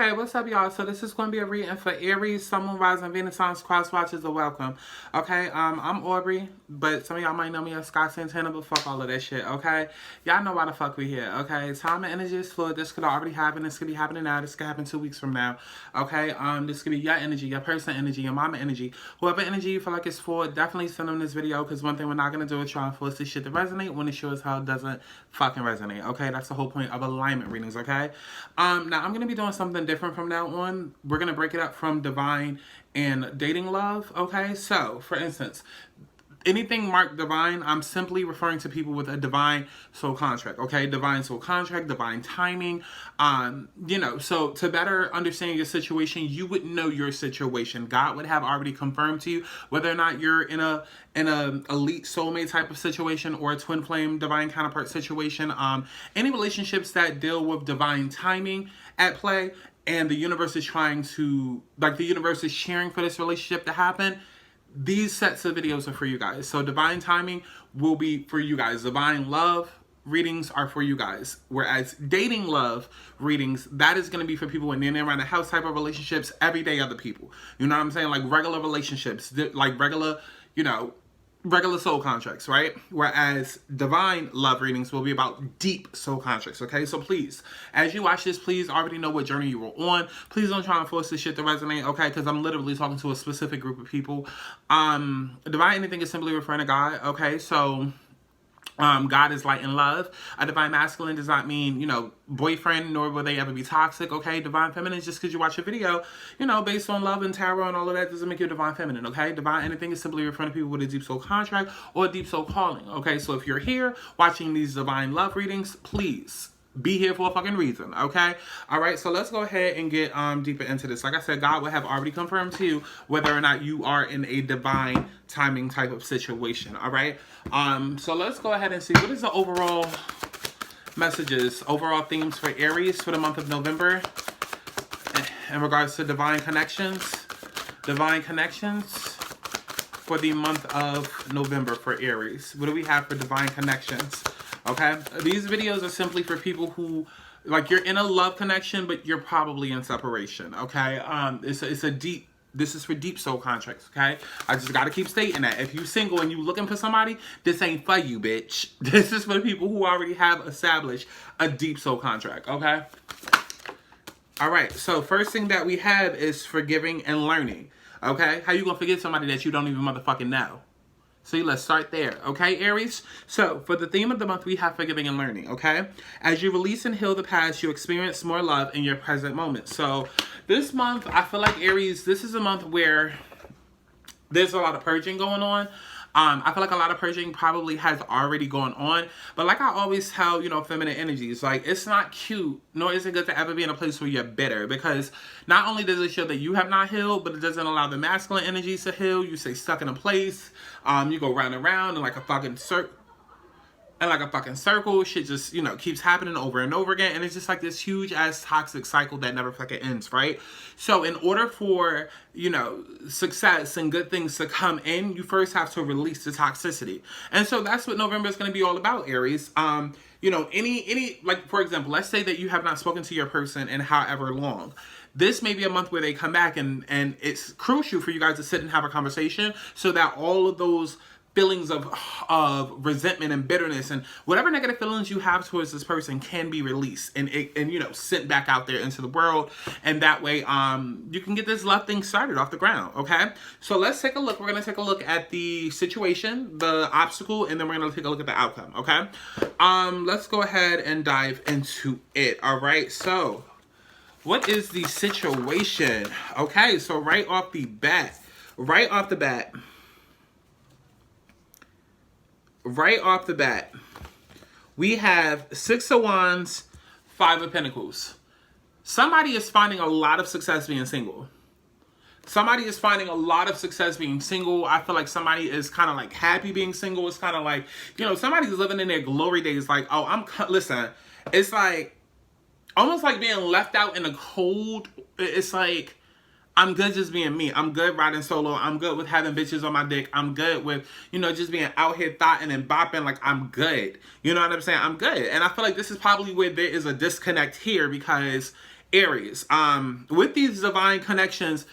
Hey, what's up, y'all? So this is going to be a reading for Aries, Sun, Moon, Rising, Venus, Signs, cross watchers are welcome. Okay, I'm Aubrey, but some of y'all might know me as Scott Santana, but fuck all of that shit, okay? Y'all know why the fuck we here, okay? Time and energy is fluid. This could already happen. This could be happening now. This could happen 2 weeks from now, okay? This could be your energy, your person energy, your mama energy. Whoever energy you feel like it's for, definitely send them this video, because one thing we're not going to do is try and force this shit to resonate when it sure as hell doesn't fucking resonate, okay? That's the whole point of alignment readings, okay? Now I'm going to be doing something different from now on. We're going to break it up from divine and dating love, okay? So, for instance, anything marked divine, I'm simply referring to people with a divine soul contract, okay? Divine soul contract, divine timing. So to better understand your situation, you would know your situation. God would have already confirmed to you whether or not you're in a elite soulmate type of situation or a twin flame divine counterpart situation. Any relationships that deal with divine timing at play, and the universe is trying to, like, the universe is cheering for this relationship to happen, these sets of videos are for you guys. So divine timing will be for you guys. Divine love readings are for you guys. Whereas dating love readings, that is going to be for people in and around the house type of relationships, everyday other people. You know what I'm saying? Like regular relationships, like regular soul contracts, right? Whereas divine love readings will be about deep soul contracts, okay? So please, as you watch this, please already know what journey you were on. Please don't try and force this shit to resonate, okay? Because I'm literally talking to a specific group of people. Divine anything is simply referring to God, okay? So God is light and love. A divine masculine does not mean, boyfriend, nor will they ever be toxic, okay? Divine feminine, just because you watch a video, based on love and tarot and all of that, doesn't make you a divine feminine, okay? Divine anything is simply referring to people with a deep soul contract or a deep soul calling, okay? So if you're here watching these divine love readings, please be here for a fucking reason, okay? All right, so let's go ahead and get deeper into this. Like I said, God will have already confirmed to you whether or not you are in a divine timing type of situation, all right? So let's go ahead and see what is the overall messages, overall themes for Aries for the month of November in regards to divine connections. Divine connections for the month of November for Aries. What do we have for divine connections? Okay, these videos are simply for people who, like, you're in a love connection, but you're probably in separation, okay? This is for deep soul contracts, okay? I just gotta keep stating that. If you single and you looking for somebody, this ain't for you, bitch. This is for the people who already have established a deep soul contract, okay? All right, so first thing that we have is forgiving and learning, okay? How you gonna forgive somebody that you don't even motherfucking know? See, let's start there, okay, Aries? So, for the theme of the month, we have forgiving and learning, okay? As you release and heal the past, you experience more love in your present moment. So, this month, I feel like, Aries, this is a month where there's a lot of purging going on. I feel like a lot of purging probably has already gone on. But like I always tell, feminine energies, like, it's not cute, nor is it good to ever be in a place where you're bitter. Because not only does it show that you have not healed, but it doesn't allow the masculine energies to heal. You stay stuck in a place. You go round and round in like a fucking circle. And like a fucking circle, shit just, keeps happening over and over again. And it's just like this huge ass toxic cycle that never fucking ends, right? So in order for, success and good things to come in, you first have to release the toxicity. And so that's what November is going to be all about, Aries. Like, for example, let's say that you have not spoken to your person in however long. This may be a month where they come back and it's crucial for you guys to sit and have a conversation so that all of those feelings of resentment and bitterness and whatever negative feelings you have towards this person can be released and sent back out there into the world, and that way you can get this love thing started off the ground, okay? So let's take a look. We're going to take a look at the situation, the obstacle, and then we're going to take a look at the outcome, okay? Let's go ahead and dive into it, all right? So what is the situation? Okay, so right off the bat, we have 6 of Wands, 5 of Pentacles. Somebody is finding a lot of success being single. I feel like somebody is kind of like happy being single. It's kind of like, somebody's living in their glory days. Like, oh, listen, it's like almost like being left out in the cold. It's like, I'm good just being me. I'm good riding solo. I'm good with having bitches on my dick. I'm good with, just being out here thotting and bopping. Like, I'm good. You know what I'm saying? I'm good. And I feel like this is probably where there is a disconnect here, because Aries, with these divine connections,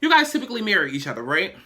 you guys typically mirror each other, right?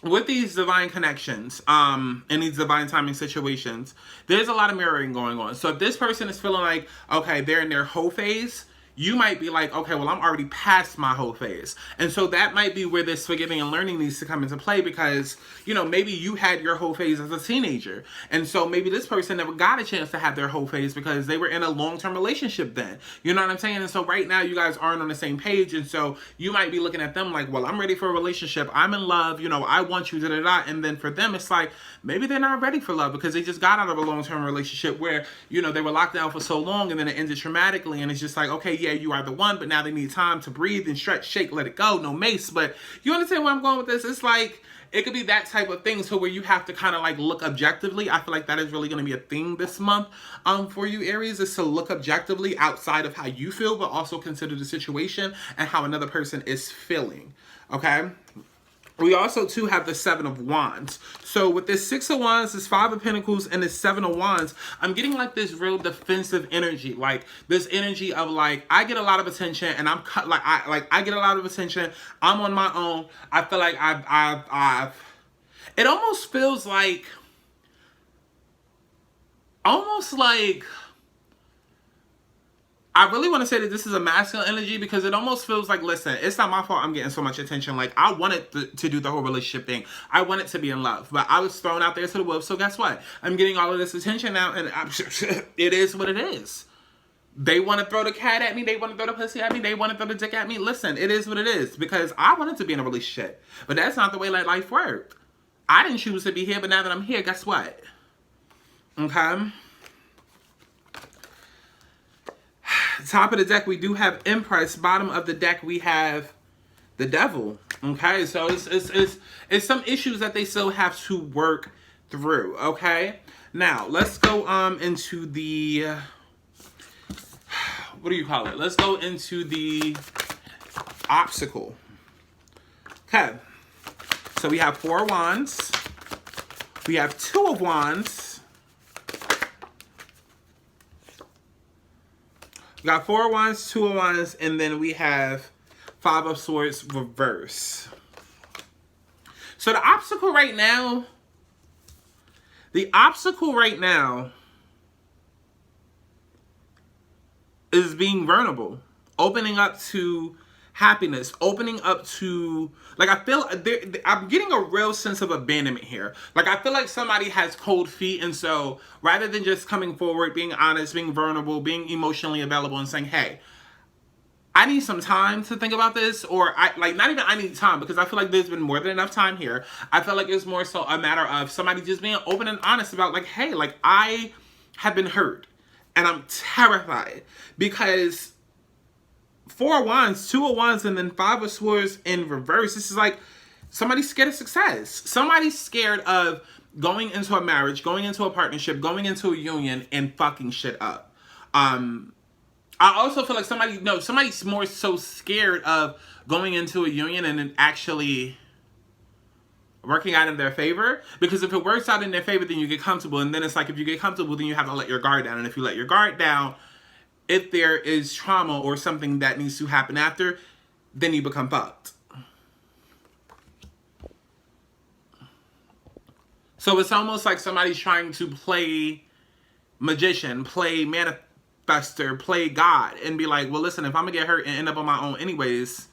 With these divine connections, in these divine timing situations, there's a lot of mirroring going on. So if this person is feeling like, okay, they're in their whole phase, you might be like, okay, well, I'm already past my whole phase. And so that might be where this forgiving and learning needs to come into play, because, you know, maybe you had your whole phase as a teenager. And so maybe this person never got a chance to have their whole phase because they were in a long-term relationship then. You know what I'm saying? And so right now you guys aren't on the same page. And so you might be looking at them like, well, I'm ready for a relationship. I'm in love. You know, I want you, da-da-da. And then for them, it's like, maybe they're not ready for love because they just got out of a long-term relationship where, you know, they were locked down for so long and then it ended traumatically. And it's just like, okay, yeah, you are the one, but now they need time to breathe and stretch, shake, let it go. No mace. But you understand where I'm going with this? It's like, it could be that type of thing, so where you have to kind of like look objectively. I feel like that is really going to be a thing this month for you, Aries, is to look objectively outside of how you feel, but also consider the situation and how another person is feeling. Okay? We also, too, have the Seven of Wands. So with this Six of Wands, this Five of Pentacles, and this Seven of Wands, I'm getting like this real defensive energy. Like this energy of like, I get a lot of attention and I'm cut. I get a lot of attention. I'm on my own. I feel like it almost feels like, I really want to say that this is a masculine energy because it almost feels like, listen, it's not my fault I'm getting so much attention. Like, I wanted to do the whole relationship thing. I wanted to be in love, but I was thrown out there to the wolves. So guess what? I'm getting all of this attention now, and it is what it is. They want to throw the cat at me. They want to throw the pussy at me. They want to throw the dick at me. Listen, it is what it is because I wanted to be in a relationship, but that's not the way like life worked. I didn't choose to be here, but now that I'm here, guess what? Okay. Top of the deck, we do have Empress. Bottom of the deck, we have the Devil. Okay, so it's some issues that they still have to work through. Okay, now let's go into the what do you call it? Let's go into the obstacle. Okay, so we have Four of Wands. We have Two of Wands. We got Four of Wands, Two of Wands, and then we have Five of Swords reverse. So the obstacle right now is being vulnerable, opening up to happiness, opening up to, like, I feel, I'm getting a real sense of abandonment here. Like, I feel like somebody has cold feet, and so rather than just coming forward, being honest, being vulnerable, being emotionally available, and saying, hey, I need some time to think about this, or not even I need time, because I feel like there's been more than enough time here. I feel like it's more so a matter of somebody just being open and honest about, like, hey, like, I have been hurt, and I'm terrified, because Four of Wands, Two of Wands, and then Five of Swords in reverse. This is like somebody's scared of success. Somebody's scared of going into a marriage, going into a partnership, going into a union, and fucking shit up. I also feel like somebody's more so scared of going into a union and then actually working out in their favor. Because if it works out in their favor, then you get comfortable. And then it's like, if you get comfortable, then you have to let your guard down. And if you let your guard down, if there is trauma or something that needs to happen after, then you become fucked. So it's almost like somebody's trying to play magician, play manifester, play God, and be like, well, listen, if I'm going to get hurt and end up on my own anyways,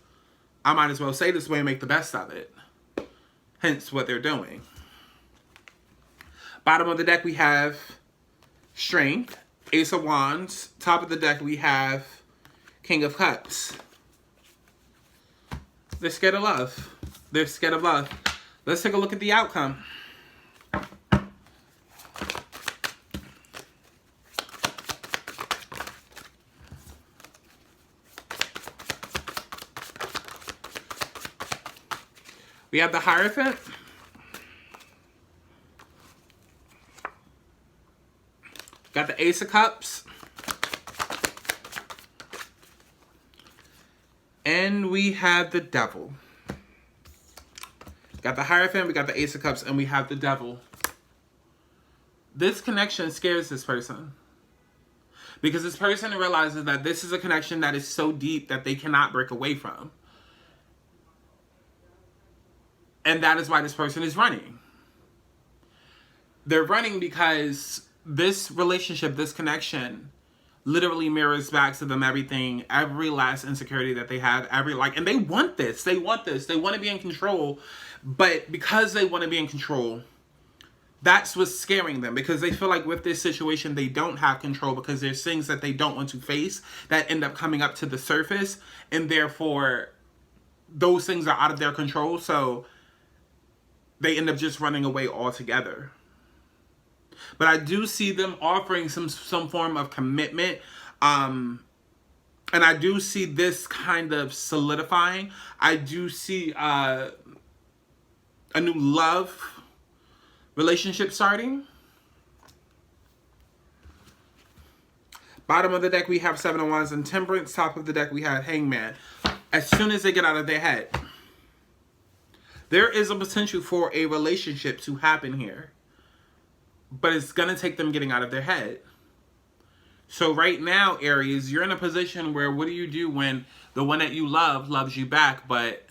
I might as well say this way and make the best of it. Hence what they're doing. Bottom of the deck, we have Strength. Ace of Wands. Top of the deck, we have King of Cups. They're scared of love. They're scared of love. Let's take a look at the outcome. We have the Hierophant. Got the Ace of Cups. And we have the Devil. Got the Hierophant, we got the Ace of Cups, and we have the Devil. This connection scares this person. Because this person realizes that this is a connection that is so deep that they cannot break away from. And that is why this person is running. They're running because this relationship, this connection, literally mirrors back to them everything, every last insecurity that they have, and they want this. They want this. They want to be in control. But because they want to be in control, that's what's scaring them, because they feel like with this situation, they don't have control because there's things that they don't want to face that end up coming up to the surface. And therefore, those things are out of their control. So they end up just running away altogether. But I do see them offering some form of commitment. And I do see this kind of solidifying. I do see a new love relationship starting. Bottom of the deck, we have Seven of Wands and Temperance. Top of the deck, we have Hangman. As soon as they get out of their head, there is a potential for a relationship to happen here. But it's going to take them getting out of their head. So right now, Aries, you're in a position where what do you do when the one that you love loves you back, but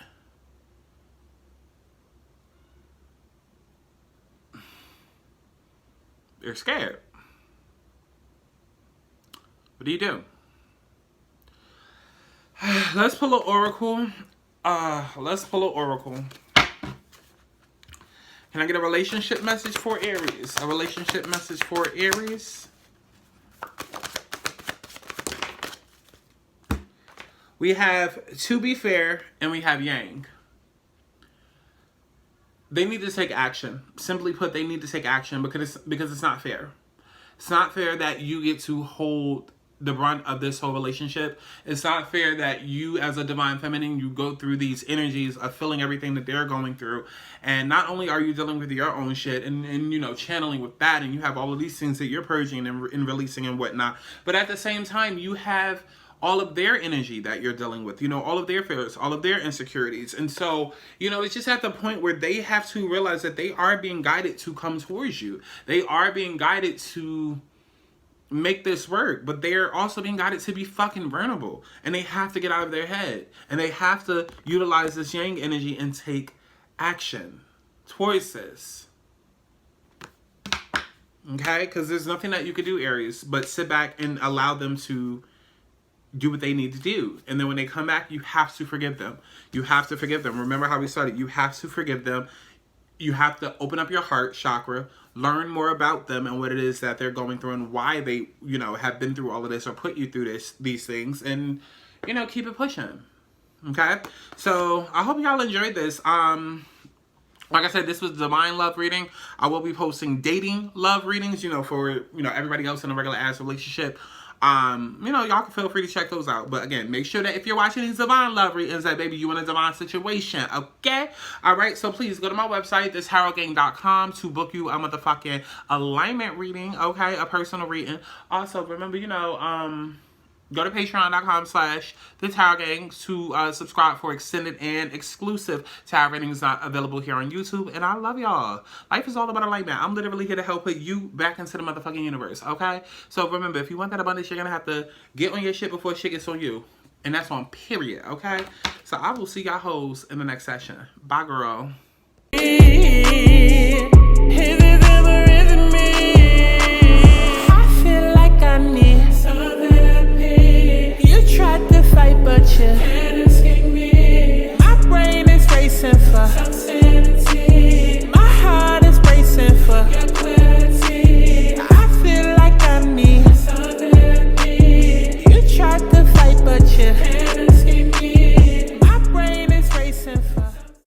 you're scared? What do you do? Let's pull an oracle. Can I get a relationship message for Aries? A relationship message for Aries. We have To Be Fair and we have Yang. They need to take action. Simply put, they need to take action because it's not fair. It's not fair that you get to hold the brunt of this whole relationship. It's not fair that you, as a divine feminine, you go through these energies of feeling everything that they're going through. And not only are you dealing with your own shit and you know, channeling with that, and you have all of these things that you're purging and releasing and whatnot, but at the same time, you have all of their energy that you're dealing with, you know, all of their fears, all of their insecurities. And so, you know, it's just at the point where they have to realize that they are being guided to come towards you. They are being guided to make this work, but they're also being guided to be fucking vulnerable, and they have to get out of their head, and they have to utilize this Yang energy and take action towards this. Okay, because there's nothing that you could do, Aries, but sit back and allow them to do what they need to do. And then when they come back, you have to forgive them. You have to forgive them. Remember how we started. You have to forgive them. You have to open up your heart chakra, learn more about them and what it is that they're going through and why they, you know, have been through all of this or put you through these things, and, you know, keep it pushing. Okay? So I hope y'all enjoyed this. Like I said, this was divine love reading. I will be posting dating love readings, you know, for, you know, everybody else in a regular ass relationship. You know, y'all can feel free to check those out. But again, make sure that if you're watching these divine love readings, that baby, you in a divine situation, okay? All right, so please go to my website, thistarotgang.com, to book you a motherfucking alignment reading, okay? A personal reading. Also, remember, you know, go to patreon.com/thistarotgang to subscribe for extended and exclusive tarot readings available here on YouTube. And I love y'all. Life is all about alignment. I'm literally here to help put you back into the motherfucking universe, okay? So remember, if you want that abundance, you're gonna have to get on your shit before shit gets on you. And that's on period, okay? So I will see y'all hoes in the next session. Bye, girl. I feel like I need some therapy. You tried to fight, but you